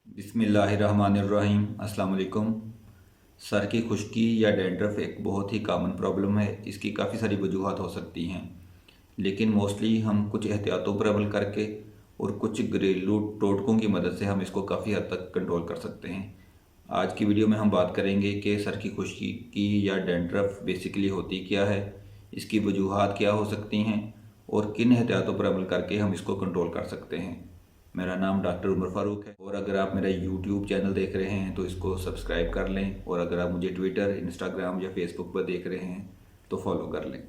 बिस्मिल्लाहिर्रहमानिर्रहीम। अस्सलाम वालेकुम। सर की खुश्की या डैंड्रफ एक बहुत ही कॉमन प्रॉब्लम है। इसकी काफ़ी सारी वजूहात हो सकती हैं, लेकिन मोस्टली हम कुछ एहतियातों पर अमल करके और कुछ घरेलू टोटकों की मदद से हम इसको काफ़ी हद तक कंट्रोल कर सकते हैं। आज की वीडियो में हम बात करेंगे कि सर की खुश्की की या डैंड्रफ बेसिकली होती क्या है, इसकी वजूहात क्या हो सकती हैं और किन एहतियातों पर अमल करके हम इसको कंट्रोल कर सकते हैं। मेरा नाम डॉक्टर उमर फ़ारूक है और अगर आप मेरा यूट्यूब चैनल देख रहे हैं तो इसको सब्सक्राइब कर लें, और अगर आप मुझे ट्विटर, इंस्टाग्राम या फेसबुक पर देख रहे हैं तो फॉलो कर लें।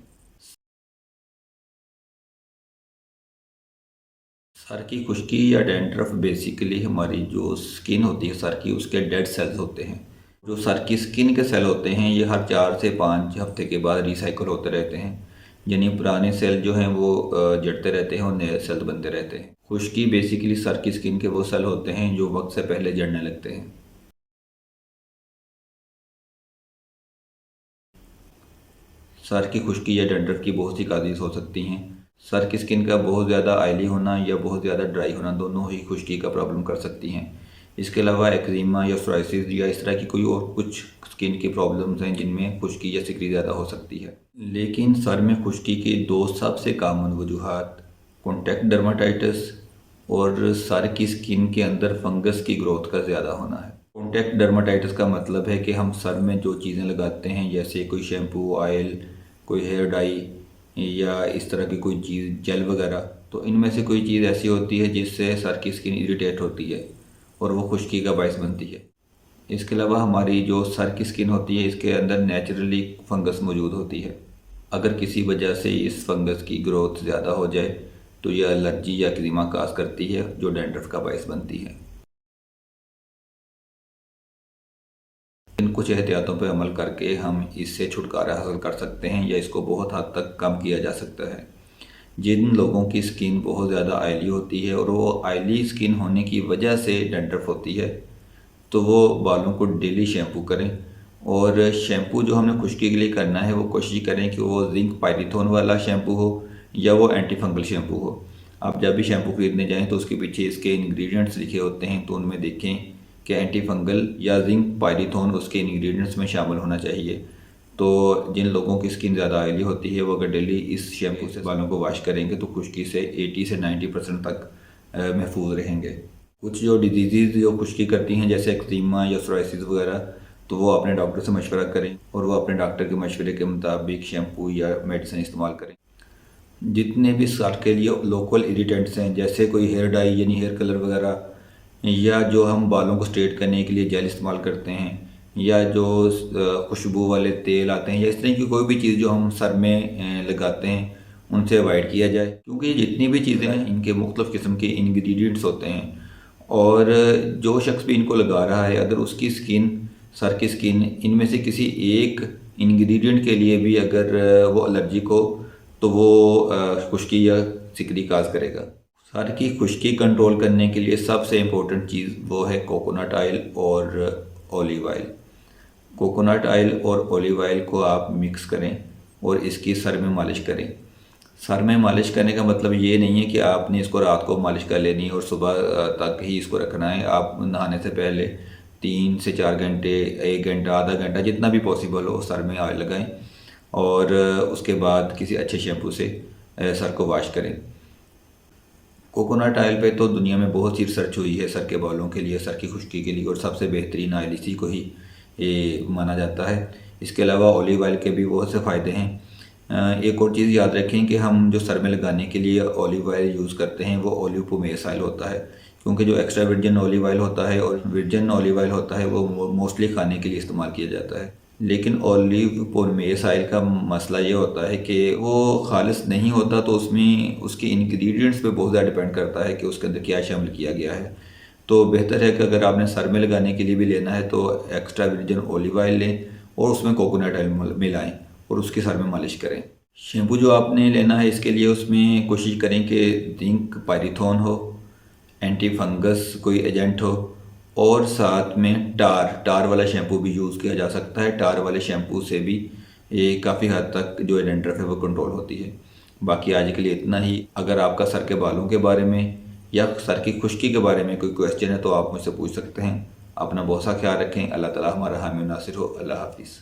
सर की खुश्की या डैंड्रफ बेसिकली हमारी जो स्किन होती है सर की, उसके डेड सेल्स होते हैं। जो सर की स्किन के सेल होते हैं ये हर 4 से 5 हफ्ते के बाद रिसाइकल होते रहते हैं, यानी पुराने सेल जो हैं वो जड़ते रहते हैं और नए सेल बनते रहते हैं। खुश्की बेसिकली सर की स्किन के वो सेल होते हैं जो वक्त से पहले जड़ने लगते हैं। सर की खुश्की या डंडर की बहुत सी काजेज़ हो सकती हैं। सर की स्किन का बहुत ज़्यादा ऑयली होना या बहुत ज़्यादा ड्राई होना दोनों ही खुश्की का प्रॉब्लम कर सकती हैं। इसके अलावा एक्जिमा या सोराइसिस या इस तरह की कोई और कुछ स्किन की प्रॉब्लम्स हैं जिनमें खुश्की या सिकरी ज़्यादा हो सकती है। लेकिन सर में खुश्की की दो सबसे कॉमन वजूहात कॉन्टैक्ट डर्माटाइटिस और सर की स्किन के अंदर फंगस की ग्रोथ का ज़्यादा होना है। कॉन्टैक्ट डर्माटाइटिस का मतलब है कि हम सर में जो चीज़ें लगाते हैं, जैसे कोई शैम्पू, ऑयल, कोई हेयर डाई या इस तरह की कोई चीज़, जेल वगैरह, तो इनमें से कोई चीज़ ऐसी होती है जिससे सर की स्किन इरिटेट होती है और वो खुश्की का बायस बनती है। इसके अलावा हमारी जो सर की स्किन होती है इसके अंदर नेचुरली फंगस मौजूद होती है। अगर किसी वजह से इस फंगस की ग्रोथ ज़्यादा हो जाए तो यह एलर्जी या एक्जिमा काज करती है जो डैंड्रफ का बायस बनती है। इन कुछ एहतियातों पर अमल करके हम इससे छुटकारा हासिल कर सकते हैं या इसको बहुत हद तक कम किया जा सकता है। जिन लोगों की स्किन बहुत ज़्यादा ऑयली होती है और वो ऑयली स्किन होने की वजह से डैंड्रफ होती है, तो वो बालों को डेली शैम्पू करें, और शैम्पू जो हमने खुश्की के लिए करना है वो कोशिश करें कि वो जिंक पायरीथोन वाला शैम्पू हो या वो एंटी फंगल शैम्पू हो। आप जब भी शैम्पू खरीदने जाएं तो उसके पीछे इसके इंग्रेडिएंट्स लिखे होते हैं, तो उनमें देखें कि एंटी फंगल या जिंक पायरीथोन उसके इंग्रेडिएंट्स में शामिल होना चाहिए। तो जिन लोगों की स्किन ज़्यादा ऑयली होती है वो अगर डेली इस शैम्पू से बालों को वॉश करेंगे तो खुश्की से 80 से 90% तक महफूज रहेंगे। कुछ जो डिजीज़ जो खुश्की करती हैं जैसे एक्जिमा या सोराइसिस वगैरह, तो वो अपने डॉक्टर से मशवरा करें और वो अपने डॉक्टर के मशवरे के मुताबिक शैम्पू या मेडिसिन इस्तेमाल करें। जितने भी सर के लिए लोकल इरिटेंट्स हैं, जैसे कोई हेयर डाई यानी हेयर कलर वगैरह, या जो हम बालों को स्ट्रेट करने के लिए जेल इस्तेमाल करते हैं, या जो खुशबू वाले तेल आते हैं, या इस तरह की कोई भी चीज़ जो हम सर में लगाते हैं, उनसे अवॉइड किया जाए। क्योंकि जितनी भी चीज़ें हैं इनके मुख्तलिफ़ किस्म के इंग्रेडिएंट्स होते हैं, और जो शख्स भी इनको लगा रहा है अगर उसकी स्किन, सर की स्किन, इनमें से किसी एक इंग्रेडिएंट के लिए भी अगर वो एलर्जिक हो तो वो खुश्की या सिकरी काज करेगा। सर की खुश्की कंट्रोल करने के लिए सबसे इम्पोर्टेंट चीज़ वो है कोकोनट ऑयल और ऑलिव ऑयल। कोकोनट ऑयल और ऑलिव ऑयल को आप मिक्स करें और इसकी सर में मालिश करें। सर में मालिश करने का मतलब ये नहीं है कि आपने इसको रात को मालिश कर लेनी और सुबह तक ही इसको रखना है। आप नहाने से पहले 3 से 4 घंटे, 1 घंटा, आधा घंटा, जितना भी पॉसिबल हो सर में ऑयल लगाएं और उसके बाद किसी अच्छे शैम्पू से सर को वॉश करें। कोकोनट ऑयल पे तो दुनिया में बहुत सी रिसर्च हुई है सर के बालों के लिए, सर की खुश्की के लिए, और सबसे बेहतरीन ऑयल इसी को ही ये माना जाता है। इसके अलावा ऑलिव ऑयल के भी बहुत से फ़ायदे हैं। एक और चीज़ याद रखें कि हम जो सर में लगाने के लिए ऑलिव ऑयल यूज़ करते हैं वो ऑलिव पोमेस ऑयल होता है, क्योंकि जो एक्स्ट्रा वर्जिन ऑलिव ऑयल होता है और वर्जिन ऑलिव ऑयल होता है वो मोस्टली खाने के लिए इस्तेमाल किया जाता है। लेकिन ऑलिव पोमेस ऑयल का मसला ये होता है कि वो खालिस नहीं होता, तो उसमें उसके इंग्रेडिएंट्स पे बहुत ज़्यादा डिपेंड करता है कि उसके अंदर क्या शामिल किया गया है। तो बेहतर है कि अगर आपने सर में लगाने के लिए भी लेना है तो एक्स्ट्रा वर्जिन ऑलिव ऑयल लें और उसमें कोकोनट ऑयल मिलाएं और उसके सर में मालिश करें। शैम्पू जो आपने लेना है इसके लिए उसमें कोशिश करें कि जिंक पायरीथोन हो, एंटी फंगस कोई एजेंट हो, और साथ में टार वाला शैम्पू भी यूज़ किया जा सकता है। टार वाले शैम्पू से भी ये काफ़ी हद तक जो डैंड्रफ है वो कंट्रोल होती है। बाकी आज के लिए इतना ही। अगर आपका सर के बालों के बारे में या सर की खुश्की के बारे में कोई क्वेश्चन है तो आप मुझसे पूछ सकते हैं। अपना बहुत सा ख्याल रखें। अल्लाह ताला हमारा हामी नासिर हो। अल्लाह हाफिज़।